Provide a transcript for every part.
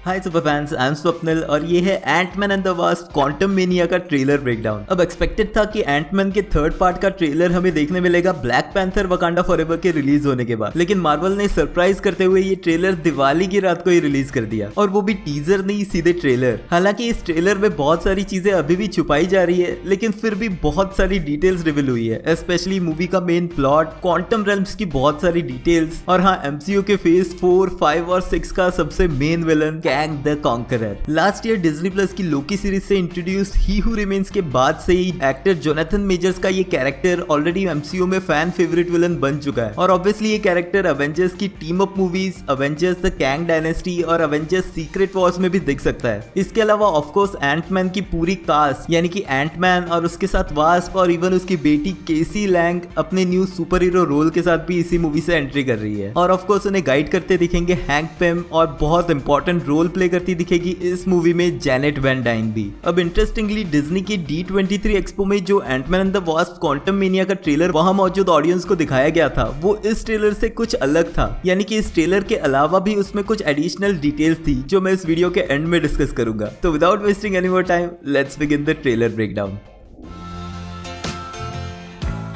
Hi super fans, I am Swapnil और ये है Ant-Man and the Wasp Quantumania का ट्रेलर ब्रेकडाउन। अब एक्सपेक्टेड था कि एंटमैन के थर्ड पार्ट का ट्रेलर हमें देखने मिलेगा ब्लैक पैंथर वकांडा फॉरएवर के रिलीज होने के बाद, लेकिन मार्वल ने सरप्राइज करते हुए ये ट्रेलर दिवाली की रात को ही रिलीज कर दिया, और वो भी टीजर नहीं, सीधे ट्रेलर। हालांकि इस ट्रेलर में बहुत सारी चीजें अभी भी छुपाई जा रही है, लेकिन फिर भी बहुत सारी डिटेल्स रिवील हुई है, स्पेशली मूवी का मेन प्लॉट, क्वांटम रेल्म्स की बहुत सारी डिटेल्स, और हाँ, एमसीयू के फेज 4, 5 और 6 का सबसे main villain Kang the conqueror. Last year Disney plus की लोकी सीरीज से इंट्रोड्यूस ही हू रिमेन्स के बाद से ही एक्टर जोनाथन मेजर्स का ये कैरेक्टर ऑलरेडी एमसीयू में फैन फेवरेट विलन बन चुका है, और ऑब्वियसली ये कैरेक्टर अवेंजर्स की team up movies, Avengers the Kang dynasty और अवेंजर्स सीक्रेट वॉर्स में भी दिख सकता है। इसके अलावा ऑफकोर्स एंटमैन की पूरी कास्ट यानी कि एंटमैन और उसके साथ वास्प और इवन उसकी बेटी केसी लैंग अपने न्यू सुपर हीरो रोल के साथ भी इसी मूवी से एंट्री कर रही है, और ऑफकोर्स उन्हें गाइड करते दिखेंगे हैंक पिम, और बहुत इंपॉर्टेंट रोल प्ले करती दिखेगी इस मूवी में जैनेट वैन डाइन भी। अब इंटरेस्टिंगली डिज्नी की D23 एक्सपो में जो Ant-Man and the Wasp Quantumania का ट्रेलर वहां मौजूद ऑडियंस को दिखाया गया था, वो इस ट्रेलर से कुछ अलग था, यानी कि इस ट्रेलर के अलावा भी उसमें कुछ एडिशनल डिटेल्स थी जो मैं इस वीडियो के एंड में डिस्कस करूंगा। तो without wasting any more time, let's begin the trailer breakdown.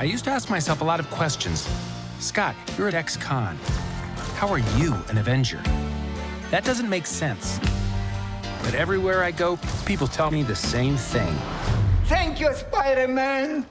I used to ask myself a lot of questions. Scott, you're at ex-con. How are you an Avenger? That doesn't make sense. But everywhere I go, people tell me the same thing. Thank you, Spider-Man!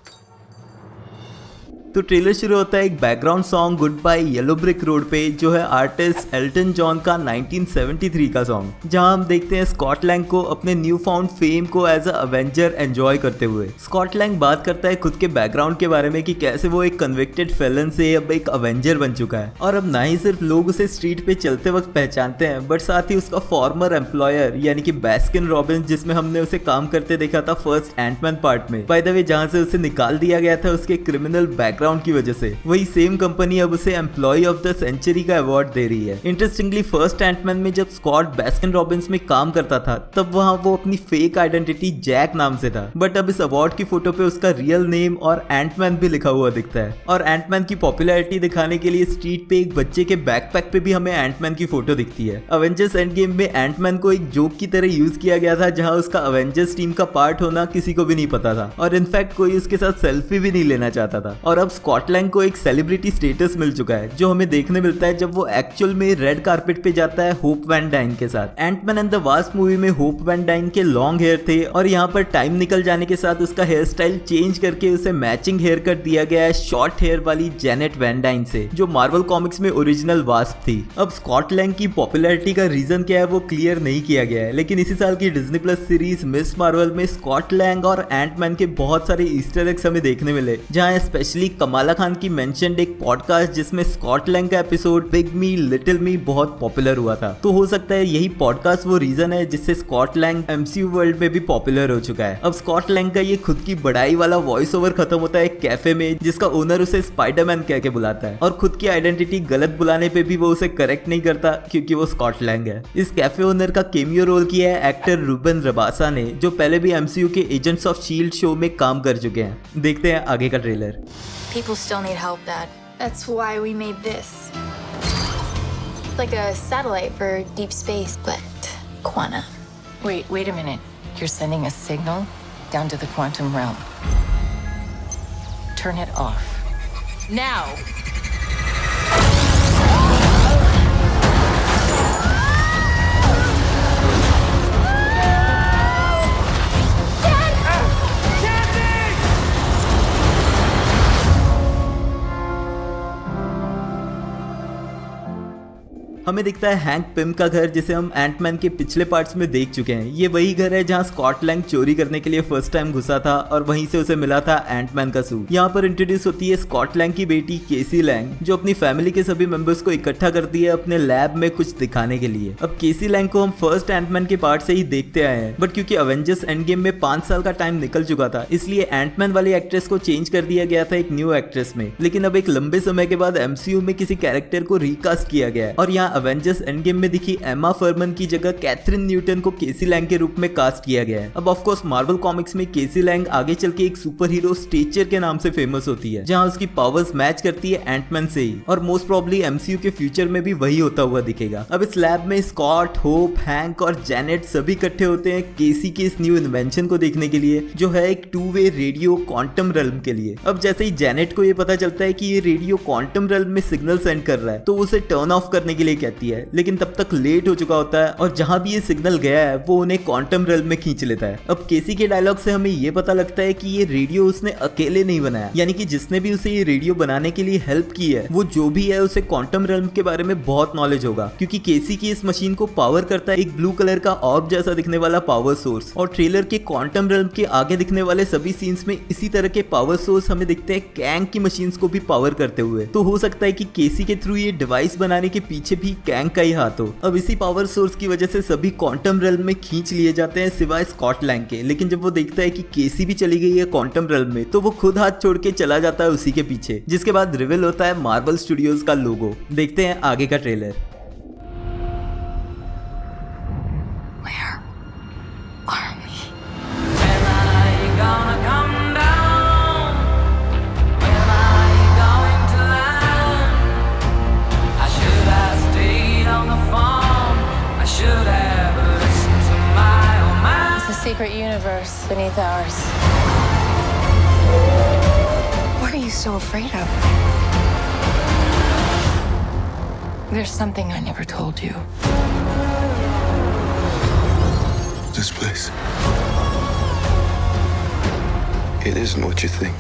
तो trailer शुरू होता है एक background song goodbye yellow brick road पे, जो है artist Elton John का 1973 का सॉन्ग, जहां हम देखते हैं स्कॉट लैंग को अपने न्यू फाउंड फेम को एज अ अवेंजर एंजॉय करते हुए। स्कॉट लैंग बात करता है खुद के बैकग्राउंड के बारे में कि कैसे वो एक कन्विक्टेड फेलन से अब एक अवेंजर बन चुका है, और अब ना ही सिर्फ लोग उसे स्ट्रीट पे चलते वक्त पहचानते हैं, बट साथ ही उसका फॉर्मर एम्प्लॉयर यानी कि बास्किन रॉबिन्स, जिसमें हमने उसे काम करते देखा था फर्स्ट एंटमैन पार्ट में, बाय द वे जहां से उसे निकाल दिया गया था उसके क्रिमिनल बैकग्राउंड की वजह से, वही सेम कंपनी अब उसे एम्प्लॉय ऑफ द सेंचुरी का अवार्ड दे रही है। इंटरेस्टिंगली फर्स्ट एंटमैन में जब स्कॉट बास्किन रॉबिन्स में काम करता था, तब वहां वो अपनी फेक आइडेंटिटी जैक नाम से था, बट अब इस अवार्ड की फोटो पे उसका रियल नेम और एंटमैन भी लिखा हुआ दिखता है। और एंटमैन की पॉपुलैरिटी दिखाने के लिए स्ट्रीट पे एक बच्चे के बैकपैक पे भी हमें एंटमैन की फोटो दिखती है। अवेंजर्स एंड गेम में एंटमैन को एक जोक की तरह यूज किया गया था, जहां उसका अवेंजर्स टीम का पार्ट होना किसी को भी नहीं पता था, और इनफैक्ट कोई उसके साथ सेल्फी भी नहीं लेना चाहता था। और अब स्कॉट लैंग को एक सेलिब्रिटी स्टेटस मिल चुका है, जो हमें देखने मिलता है जब वो एक्चुअल में रेड कारपेट पे जाता है होप वैन डाइन के साथ। Ant-Man and the Wasp movie में होप वैन डाइन के लॉन्ग हेयर थे, और यहाँ पर टाइम निकल जाने के साथ उसका हेयर स्टाइल चेंज करके उसे मैचिंग हेयर कट दिया गया है शॉर्ट हेयर वाली जैनेट वैन डाइन से, जो मार्वल कॉमिक्स में ओरिजिनल वास्प थी। अब स्कॉट लैंग की पॉपुलैरिटी का रीजन क्या है वो क्लियर नहीं किया गया है, लेकिन इसी साल की Disney plus series miss Marvel में स्कॉट लैंग और एंटमैन के बहुत सारे ईस्टर एग्स हमें देखने मिले, जहाँ स्पेशली कमाला खान की मेंशन्ड एक पॉडकास्ट जिसमें स्कॉट लैंग का एपिसोड बिग मी लिटिल मी बहुत पॉपुलर हुआ था। तो हो सकता है यही पॉडकास्ट वो रीजन है जिससे स्कॉट लैंग एमसीयू वर्ल्ड में भी पॉपुलर हो चुका है। अब स्कॉट लैंग का ये खुद की बड़ाई वाला वॉइस ओवर खत्म होता है एक कैफे में, जिसका ओनर उसे स्पाइडरमैन कह के बुलाता है, और खुद की आइडेंटिटी गलत बुलाने पे भी वो उसे करेक्ट नहीं करता क्योंकि वो स्कॉट लैंग है। इस कैफे ओनर का केमियो रोल किया है एक्टर रूबन रबासा ने, जो पहले भी एमसीयू के एजेंट्स ऑफ शील्ड शो में काम कर चुके हैं। देखते हैं आगे का trailer. People still need help, Dad. That's why we made this. It's like a satellite for deep space, but quantum. Wait a minute. You're sending a signal down to the quantum realm. Turn it off. Now! हमें दिखता है hang Pym का घर, जिसे हम Ant-Man के पिछले parts में देख चुके हैं। ये वही घर है जहां स्कॉट लैंग चोरी करने के लिए फर्स्ट टाइम घुसा था, और वहीं से उसे मिला था एंटमैन का सूट। यहाँ पर इंट्रोड्यूस होती है स्कॉट लैंग की बेटी केसी लैंग, जो अपनी फैमिली के सभी मेंबर्स को इकट्ठा करती है अपने लैब में कुछ दिखाने के लिए। अब केसी लैंग को हम फर्स्ट एंटमैन के पार्ट से ही देखते आए हैं, बट क्योंकि अवेंजर्स एंड गेम में 5 साल का टाइम निकल चुका था, इसलिए एंटमैन वाली एक्ट्रेस को चेंज कर दिया गया था एक न्यू एक्ट्रेस में। लेकिन अब एक लंबे समय के बाद एमसीयू में किसी कैरेक्टर को रिकास्ट किया गया है, और यहाँ अवेंजर्स एंड गेम में दिखी एमा फर्मन की जगह कैथरीन न्यूटन को केसी लैंग के रूप में कास्ट किया गया है। अब ऑफ कोर्स मार्वल कॉमिक्स में केसी लैंग आगे चल के एक सुपर हीरो स्टेचर के नाम से फेमस होती है, जहां उसकी पावर्स मैच करती है एंटमैन से ही, और मोस्ट प्रोबब्ली एमसीयू के फ्यूचर में भी वही होता हुआ दिखेगा। अब इस लैब में स्कॉट, होप, हैंक और जेनेट सभी इकट्ठे होते हैं केसी के इस न्यू इन्वेंशन को देखने के लिए, जो है एक 2-वे रेडियो क्वांटम रेल्म के लिए। अब जैसे ही जेनेट को ये पता चलता है कि ये रेडियो क्वांटम रेल्म में सिग्नल सेंड कर रहा है, तो उसे टर्न ऑफ करने के लिए कहती है, लेकिन तब तक लेट हो चुका होता है और जहां भी ये सिग्नल गया है वो उन्हें क्वांटम रेल्म में खींच लेता है। अब केसी के डायलॉग से हमें ये पता लगता है कि ये रेडियो उसने अकेले नहीं बनाया, यानी कि जिसने भी उसे ये रेडियो बनाने के लिए हेल्प की है वो जो भी है उसे क्वांटम रेल्म के बारे में बहुत नॉलेज होगा, क्योंकि केसी की इस मशीन को पावर करता है एक ब्लू कलर का ऑर्ब जैसा दिखने वाला पावर सोर्स, और ट्रेलर के क्वांटम रेल्म के आगे दिखने वाले सभी सीन्स में इसी तरह के पावर सोर्स हमें दिखते हैं कैंग की मशीन्स को भी पावर करते हुए। तो हो सकता है कि केसी के थ्रू ये डिवाइस बनाने के पीछे भी कैंग का ही हाथ हो। अब इसी पावर सोर्स की वजह से सभी क्वांटम रेल्म में खींच लिए जाते हैं सिवाय स्कॉट लैंग के, लेकिन जब वो देखता है कि केसी भी चली गई है क्वांटम रेल्म में, तो वो खुद हाथ छोड़ के चला जाता है उसी के पीछे, जिसके बाद रिवील होता है मार्वल स्टूडियोज का लोगो। देखते हैं आगे का trailer. Secret universe beneath ours. What are you so afraid of? There's something I never told you. This place. It isn't what you think.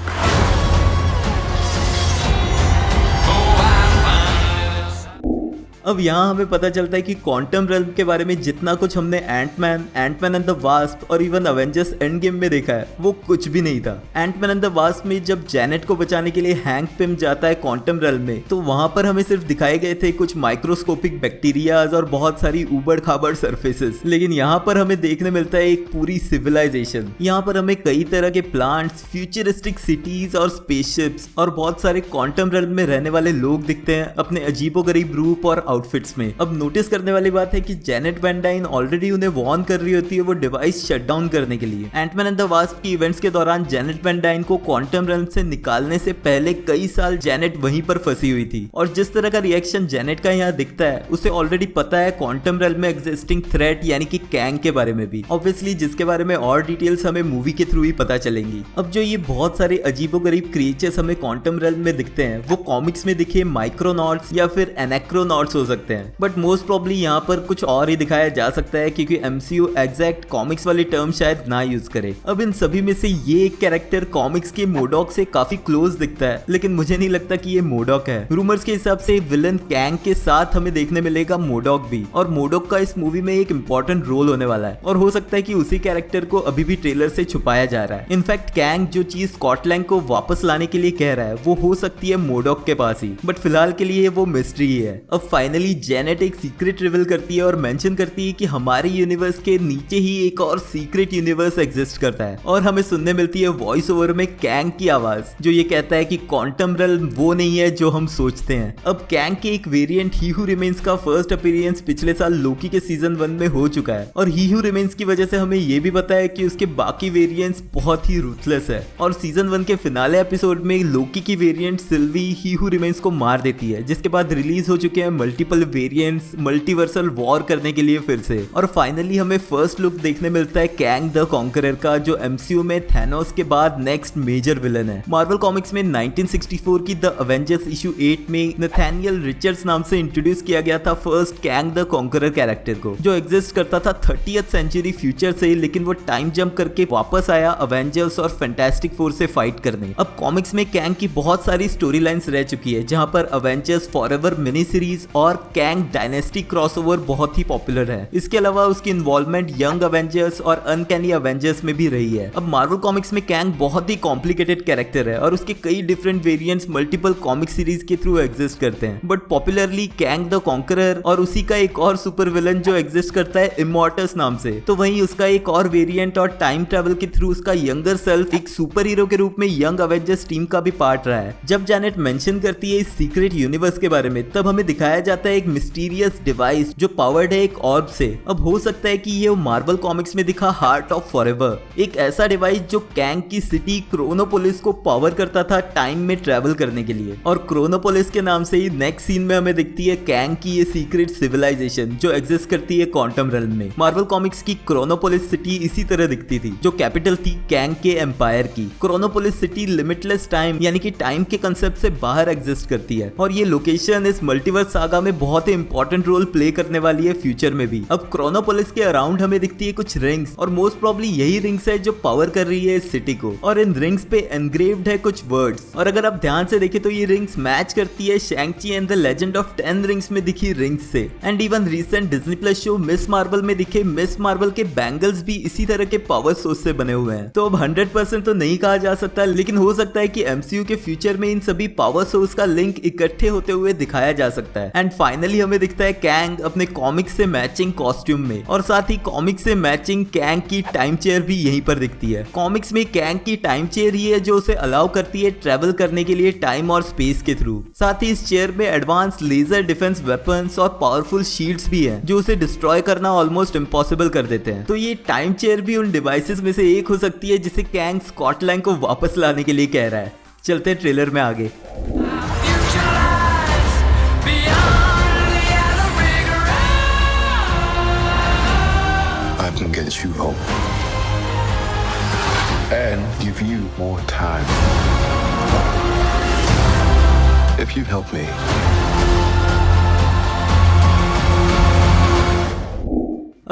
अब यहाँ हमें पता चलता है कि क्वांटम रेल्म के बारे में जितना कुछ हमने एंटमैन एंड द वास्प और इवन अवेंजर्स एंड गेम में देखा है वो कुछ भी नहीं था। एंटमैन एंड द वास्प में जब जेनेट को बचाने के लिए हैंक पिम जाता है क्वांटम रेल्म में, तो वहां पर हमें सिर्फ दिखाए गए थे कुछ माइक्रोस्कोपिक बैक्टीरियाज और बहुत सारी उबड़ खाबड़ सरफेसेस, लेकिन यहाँ पर हमें देखने मिलता है एक पूरी सिविलाइजेशन। यहाँ पर हमें कई तरह के प्लांट्स, फ्यूचरिस्टिक सिटीज और स्पेसशिप्स और बहुत सारे क्वांटम रेल्म में रहने वाले लोग दिखते हैं अपने अजीबोगरीब रूप और आउटफिट्स में। अब नोटिस करने वाली बात है कि जेनेट वैन डाइन ऑलरेडी उन्हें वार्न कर रही होती है वो डिवाइस शट डाउन करने के लिए। एंटमैन एंड द वास्प की इवेंट्स के दौरान जेनेट वैन डाइन को क्वांटम रेल्म से निकालने से पहले कई साल जेनेट वहीं पर फंसी हुई थी, और जिस तरह का रिएक्शन जेनेट का यहाँ दिखता है उसे ऑलरेडी पता है क्वांटम रेल्म में एग्जिस्टिंग थ्रेट यानी कि कैंग के बारे में भी, ऑब्वियसली जिसके बारे में और डिटेल्स हमें मूवी के थ्रू ही पता चलेंगी। अब जो ये बहुत सारे अजीबोगरीब क्रिएचर्स हमें क्वांटम रेल्म में दिखते हैं वो कॉमिक्स में दिखे माइक्रोनॉट्स या फिर एनेक्रोनॉट्स हो सकते हैं, बट मोस्ट प्रोबब्ली यहाँ पर कुछ और ही दिखाया जा सकता है क्योंकि एमसीयू एग्जैक्ट कॉमिक्स वाली टर्म शायद ना यूज करे। अब इन सभी में से ये एक कैरेक्टर कॉमिक्स के मोडॉक से काफी क्लोज दिखता है, लेकिन मुझे नहीं लगता कि ये मोडॉक है। रूमर्स के हिसाब से विलन कैंग के साथ हमें देखने मिलेगा मोडॉक भी, और मोडॉक का इस मूवी में एक इंपॉर्टेंट रोल होने वाला है, और हो सकता है कि उसी कैरेक्टर को अभी भी ट्रेलर से छुपाया जा रहा है। इनफैक्ट कैंग जो चीज स्कॉट लैंग को वापस लाने के लिए कह रहा है वो हो सकती है मोडॉक के पास ही, बट फिलहाल के लिए वो मिस्ट्री ही है। अब फाइनली जेनेट एक सीक्रेट रिवील करती है और मेंशन करती है कि हमारे यूनिवर्स के नीचे ही एक और सीक्रेट यूनिवर्स एग्जिस्ट करता है, और हमें सुनने मिलती है वॉइस ओवर में कैंग की आवाज जो ये कहता है कि क्वांटम रेल्म वो नहीं है जो हम सोचते हैं। अब कैंग के एक वेरिएंट ही हू रिमेन्स का फर्स्ट अपीयरेंस पिछले साल लोकी के सीजन 1 में हो चुका है, और ही हू रिमेन्स की वजह से हमें ये भी पता है कि उसके बाकी वेरिएंट्स बहुत ही रूथलेस है, और सीजन 1 के फिनाले एपिसोड में लोकी की वेरिएंट सिल्वी ही हू रिमेन्स को मार देती है, जिसके बाद रिलीज हो चुके हैं मल्टीपल वेरिएंट्स मल्टीवर्सल वॉर करने के लिए फिर से। और फाइनली हमें फर्स्ट लुक देखने मिलता है कैंग द कॉन्करर का, जो एमसीयू में थैनोस के बाद नेक्स्ट मेजर विलन है। मार्वल कॉमिक्स में 1964 की द अवेंजर्स इशू 8 में नथानियल रिचर्ड्स नाम से इंट्रोड्यूस किया गया था first Kang the conqueror character को, जो एग्जिस्ट करता था 30th सेंचुरी फ्यूचर से, लेकिन वो टाइम जंप करके वापस आया अवेंजर्स और फैंटास्टिक फोर से फाइट करने। अब कॉमिक्स में कैंग की बहुत सारी स्टोरी लाइन्स रह चुकी है, जहां पर अवेंजर्स फॉरएवर मिनी सीरीज और कैंग डायनेस्टी क्रॉसओवर बहुत ही पॉपुलर है। इसके अलावा उसकी इन्वॉल्वमेंट यंग अवेंजर्स और अनकैनी अवेंजर्स में भी रही है। अब मार्वल कॉमिक्स में कैंग बहुत ही कॉम्प्लिकेटेड कैरेक्टर है और उसके कई different variants multiple comic series के थ्रू एग्जिस्ट करते हैं, but popularly Kang the conqueror और उसी का एक और सुपर विलन जो एग्जिस्ट करता है इमॉर्टस नाम से, तो वहीं उसका एक और वेरिएंट और टाइम ट्रेवल के थ्रू उसका यंगर सेल्फ एक सुपर हीरो के रूप में यंग अवेंजर्स टीम का भी पार्ट रहा है। जब जेनेट मेंशन करती है इस सीक्रेट यूनिवर्स के बारे में, तब हमें दिखाया जाता आता है एक मिस्टीरियस डिवाइस जो पावर्ड है एक ऑर्ब से। अब हो सकता है कि ये मार्वल कॉमिक्स में दिखा हार्ट ऑफ फॉरएवर, एक ऐसा डिवाइस जो कैंग की सिटी क्रोनोपोलिस को पावर करता था टाइम में ट्रेवल करने के लिए। और क्रोनोपोलिस के नाम से ही नेक्स्ट सीन में हमें दिखती है कैंग की ये सीक्रेट सिविलाइजेशन जो एग्जिस्ट करती है क्वांटम रेल्म में। मार्वल कॉमिक्स की क्रोनोपोलिस सिटी इसी तरह दिखती थी, जो कैपिटल थी कैंग के एम्पायर की। क्रोनोपोलिस सिटी लिमिटलेस टाइम यानी कि टाइम के कंसेप्ट से बाहर एग्जिस्ट करती है और ये लोकेशन इस मल्टीवर्स सागा में बहुत ही इंपॉर्टेंट रोल प्ले करने वाली है फ्यूचर में भी। अब क्रोनोपोलिस के अराउंड हमें दिखती है कुछ रिंग्स और मोस्ट प्रोबब्ली यही रिंग्स है जो पावर कर रही है इस सिटी को। और इन रिंग्स पे एनग्रेव्ड है कुछ वर्ड्स और अगर आप ध्यान से देखें तो ये रिंग्स मैच करती है शैंग-ची and the legend of 10 rings में दिखी रिंग्स से। And even recent Disney plus show miss Marvel में दिखे मिस मार्वल के बैंगल्स भी इसी तरह के पावर सोर्स से बने हुए हैं। तो अब 100% तो नहीं कहा जा सकता, लेकिन हो सकता है कि MCU के फ्यूचर में इन सभी पावर सोर्स का लिंक इकट्ठे होते हुए दिखाया जा सकता है। एंड फाइनली हमें दिखता है कैंग अपने कॉमिक्स से मैचिंग कॉस्ट्यूम में और साथ ही कॉमिक्स से मैचिंग कैंग की टाइम चेयर भी यहीं पर दिखती है। कॉमिक्स में कैंग की टाइम चेयर ही है जो उसे अलाउ करती है ट्रेवल करने के लिए टाइम और स्पेस के थ्रू। साथ ही इस चेयर में एडवांस लेजर डिफेंस वेपन्स और पावरफुल शील्ड्स भी हैं जो उसे डिस्ट्रॉय करना ऑलमोस्ट इम्पॉसिबल कर देते हैं। तो ये टाइम चेयर भी उन डिवाइसेस में से एक हो सकती है जिसे कैंग स्कॉट लैंग को वापस लाने के लिए कह रहा है। चलते हैं ट्रेलर में आगे। I can get you home and give you more time if you help me.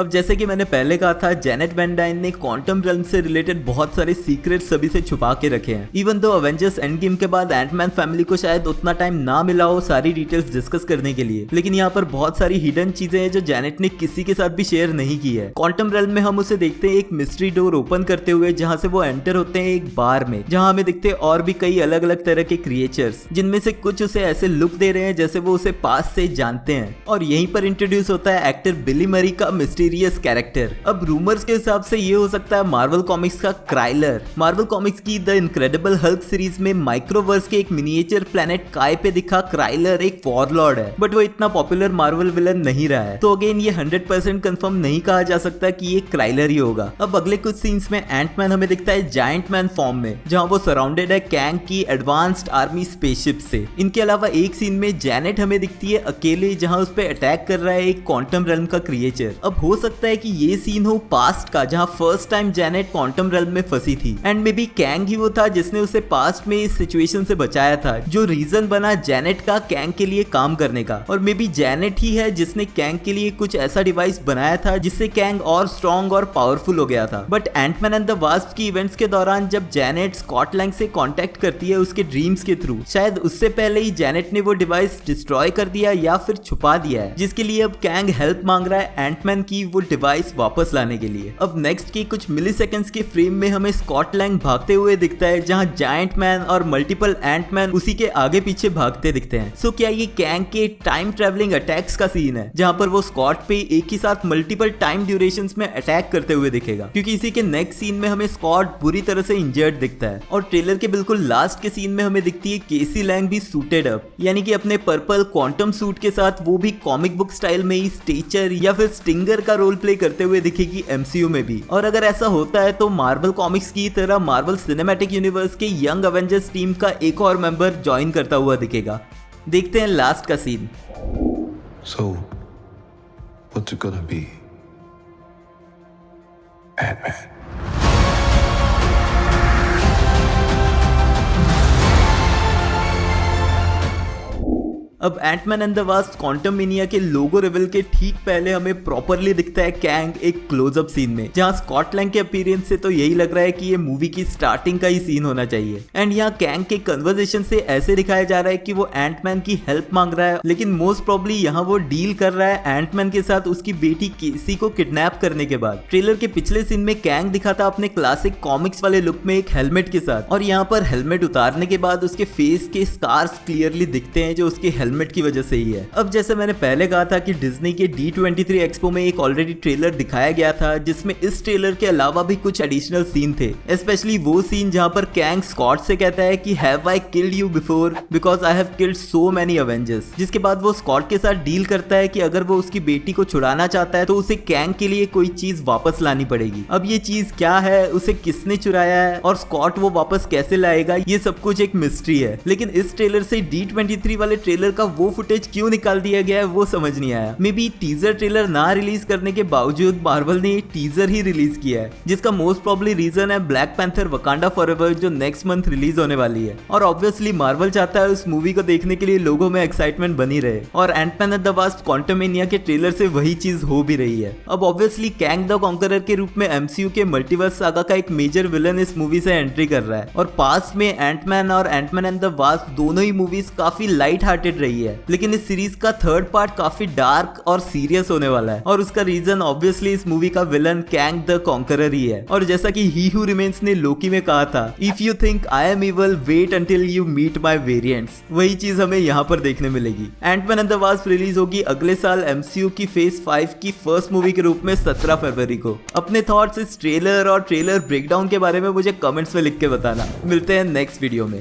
अब जैसे कि मैंने पहले कहा था, जेनेट वैन डाइन ने क्वांटम रेल्म से रिलेटेड बहुत सारे सीक्रेट सभी से छुपा के रखे हैं। Even though Avengers end game के बाद एंटमैन फैमिली को शायद उतना टाइम ना मिला हो सारी डिटेल्स डिस्कस करने के लिए, लेकिन यहाँ पर बहुत सारी हिडन चीजें हैं जो जेनेट ने किसी के साथ भी शेयर नहीं की है। क्वांटम रेल्म में हम उसे देखते हैं एक मिस्ट्री डोर ओपन करते हुए जहाँ से वो एंटर होते हैं एक बार में, जहाँ हमें दिखते हैं और भी कई अलग अलग तरह के क्रिएचर्स, जिनमें से कुछ उसे ऐसे लुक दे रहे हैं जैसे वो उसे पास से जानते हैं। और यहीं पर इंट्रोड्यूस होता है एक्टर बिली मरी का मिस्टीरियस कैरेक्टर। अब रूमर्स के हिसाब से ये हो सकता है मार्वल कॉमिक्स का क्राइलर। मार्वल कॉमिक्स की द इनक्रेडिबल हल्क सीरीज में माइक्रोवर्स के एक मिनिएचर प्लेनेट काय पे दिखा क्राइलर एक वॉरलॉर्ड है, बट वो इतना पॉपुलर मार्वल विलन नहीं रहा है। तो अगेन ये 100% कंफर्म नहीं कहा जा सकता कि ये क्राइलर ही होगा। अब अगले कुछ सीन्स में एंटमैन हमें दिखता है जायंट मैन फॉर्म में, जहां वो सराउंडेड है कैंग की एडवांस्ड आर्मी स्पेसशिप से। इनके अलावा एक सीन में जेनेट हमें दिखती है अकेले, जहां उस पे अटैक कर रहा है एक क्वांटम रेल्म का क्रिएचर। अब हो सकता है कि ये सीन हो पास्ट का, जहां first time Janet quantum realm में फंसी थी एंड मे बी कैंग ही वो था जिसने उसे पास्ट में इस सिचुएशन से बचाया था, जो रीजन बना जेनेट का कैंग के लिए काम करने का। और मे बी जेनेट ही है जिसने कैंग के लिए कुछ ऐसा डिवाइस बनाया था जिससे कैंग और स्ट्रॉन्ग और पावरफुल हो गया था। But Ant-Man and the Wasp की इवेंट्स के दौरान जब जेनेट स्कॉट लैंग से कांटेक्ट करती है उसके ड्रीम्स के थ्रू, शायद उससे पहले ही जेनेट ने वो डिवाइस डिस्ट्रॉय कर दिया या फिर छुपा दिया है, जिसके लिए अब कैंग हेल्प मांग रहा है एंटमैन की वो डिवाइस वापस लाने के लिए। अब नेक्स्ट के कुछ मिली सेकेंड्स के फ्रेम में हमें स्कॉट लैंग भागते हुए दिखता है, जहां जायंट मैन और मल्टीपल एंटमैन उसी के आगे पीछे भागते दिखते हैं। सो क्या ये कैंग के टाइम ट्रेवलिंग अटैक्स का सीन है, जहां पर वो स्कॉट पे एक ही साथ मल्टीपल टाइम ड्यूरेशंस में अटैक करते हुए दिखेगा? क्योंकि इसी के नेक्स्ट सीन में हमें स्कॉट बुरी तरह से इंजर्ड दिखता है और ट्रेलर के बिल्कुल लास्ट के सीन में हमें दिखती है केसी लैंग भी सूटेड अप, यानी कि अपने पर्पल क्वांटम सूट के साथ वो भी कॉमिक बुक स्टाइल में ही स्टेचर या फिर स्टिंगर का रोल प्ले करते हुए दिखेगी MCU में भी। और अगर ऐसा होता है तो मार्वल कॉमिक्स की तरह मार्वल सिनेमैटिक यूनिवर्स के यंग अवेंजर्स टीम का एक और मेंबर ज्वाइन करता हुआ दिखेगा। देखते हैं लास्ट का scene. So, what's it gonna be? Ant-Man. अब Ant-Man and the Wasp Quantumania के लोगो रिवील के ठीक पहले हमें प्रॉपरली दिखता है कैंग एक क्लोजअप सीन में, जहां स्कॉट लैंग के अपीयरेंस से तो यही लग रहा है कि ये मूवी की स्टार्टिंग का ही सीन होना चाहिए। एंड यहाँ कैंग के कन्वर्सेशन से ऐसे दिखाया जा रहा है कि वो एंटमैन की हेल्प मांग रहा है, लेकिन मोस्ट प्रोबब्ली यहाँ वो डील कर रहा है एंटमैन के साथ उसकी बेटी केसी को किडनैप करने के बाद। ट्रेलर के पिछले सीन में कैंग दिखा था अपने क्लासिक कॉमिक्स वाले लुक में एक हेलमेट के साथ, और यहाँ पर हेलमेट उतारने के बाद उसके फेस के स्कार्स क्लियरली दिखते हैं जो उसके हेलमेट की वजह से ही है। अब जैसे मैंने पहले कहा था कि डिज्नी के D23 एक्सपो में एक ऑलरेडी ट्रेलर दिखाया गया था जिसमें इस ट्रेलर के अलावा भी कुछ एडिशनल सीन थे, स्पेशली वो सीन जहां पर कैंग स्कॉट से कहता है कि have I killed you before because I have killed so many Avengers, जिसके बाद वो स्कॉट के साथ डील करता है कि अगर वो उसकी बेटी को छुड़ाना चाहता है तो उसे कैंग के लिए कोई चीज वापस लानी पड़ेगी। अब ये चीज क्या है, उसे किसने चुराया है और स्कॉट वो वापस कैसे लाएगा, ये सब कुछ एक मिस्ट्री है। लेकिन इस ट्रेलर से D23 वाले ट्रेलर का वो फुटेज क्यों निकाल दिया गया है वो समझ नहीं आया। मे बी टीजर ट्रेलर ना रिलीज करने के बावजूद मार्वल ने टीजर ही रिलीज किया है, जिसका मोस्ट प्रॉब्ली रीजन है ब्लैक पैंथर वकांडा फॉरएवर जो नेक्स्ट मंथ रिलीज होने वाली है। और ऑब्वियसली मार्वल चाहता है उस मूवी को देखने के लिए लोगों में एक्साइटमेंट बनी रहे, और Ant-Man and the Wasp Quantumania के ट्रेलर से वही चीज हो भी रही है। अब ऑब्वियसली कैंग द कॉन्करर के रूप में MCU के मल्टीवर्स सागा का एक मेजर विलन इस मूवी से एंट्री कर रहा है, और पास्ट में एंटमैन और एंटमैन एंड द वास्प दोनों ही मूवीज काफी लाइट हार्टेड रही है, लेकिन इस सीरीज का थर्ड पार्ट काफी डार्क और सीरियस होने वाला है, और उसका रीजन ऑब्वियसली इस मूवी का विलन कैंग द कॉन्करर ही है। और जैसा कि ही हू रिमेन्स ने लोकी में कहा था, if you think I am evil wait until you meet my variants, वही चीज हमें यहाँ पर देखने मिलेगी। Ant-Man and the Wasp release होगी अगले साल MCU की फेज 5 की फर्स्ट मूवी के रूप में 17 फरवरी को। अपने थॉट्स इस ट्रेलर और ट्रेलर ब्रेकडाउन के बारे में मुझे कमेंट्स में लिख के बताना। मिलते हैं नेक्स्ट वीडियो में।